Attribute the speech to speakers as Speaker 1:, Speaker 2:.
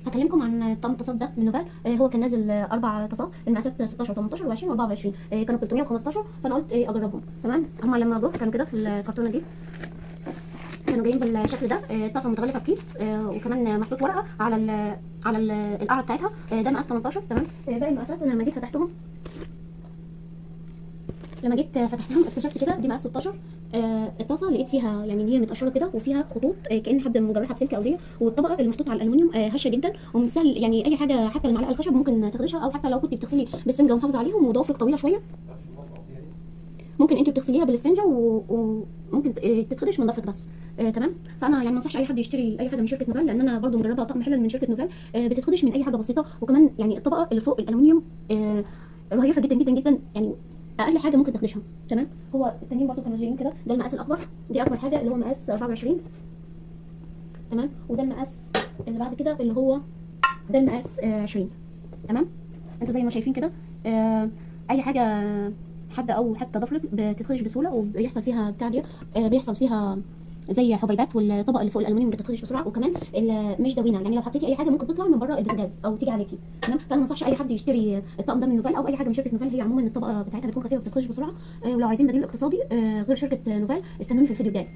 Speaker 1: هكلمكم عن طقم الطاسات ده من نوفال. هو كان نازل 4 طاسات، المقاسات 16 و18 و20 و24. كانوا 315، فانا قلت اجربهم. تمام. هما لما جم كانوا كده في الكرتونه دي، كانوا جايين بالشكل ده. طاسه متغلفه بكيس، وكمان محطوط ورقه على القاعده بتاعتها. ده مقاس 18. تمام. باقي المقاسات انا لما جيت فتحتهم، اكتشفت كده دي مقاس 16. الطاسه لقيت فيها يعني هي متقشره كده، وفيها خطوط كأن حد مجرحها بسلك او ديه، والطبقه اللي محطوطه على الالومنيوم هشه جدا ومن سهل يعني اي حاجه، حتى المعلقه الخشب ممكن تخدشها، او حتى لو كنت بتغسلي باسفنجه ومحافظه عليهم وضوافرك طويله شويه، ممكن انت بتغسليها بالاسفنجه وممكن تتخدش من ضفرك بس. تمام. فانا يعني ما انصحش اي حد يشتري اي حاجه من شركه نوفال، لان انا برضو مجربه طقم حلل من شركه نوفال. بتتخدش من اي حاجه بسيطه، وكمان يعني الطبقه اللي فوق الالومنيوم رهيفه جدا جدا جدا، يعني اقل حاجه ممكن تخدشها. تمام. هو التانيين برضو كانوا جايين كده. ده المقاس الاكبر، دي اكبر حاجه اللي هو مقاس 24. تمام. وده المقاس اللي بعد كده اللي هو ده المقاس 20. تمام. انتوا زي ما شايفين كده، اي حاجه حد او حتى ضفرك بتتخدش بسهوله، وبيحصل فيها بتاع دي، بيحصل فيها زي حبيبات، والطبقه اللي فوق الالومنيوم بتتخدش بسرعه، وكمان مش دوينه، يعني لو حطيتي اي حاجه ممكن تطلع من بره البوتاجاز او تيجي عليكي. تمام. فانا ما انصحش اي حد يشتري الطقم ده من نوفال او اي حاجه من شركه نوفال. هي عموما الطبقه بتاعتها بتكون خفيفه وبتتخدش بسرعه. ولو عايزين بديل اقتصادي غير شركه نوفال، استنوني في الفيديو الجاي.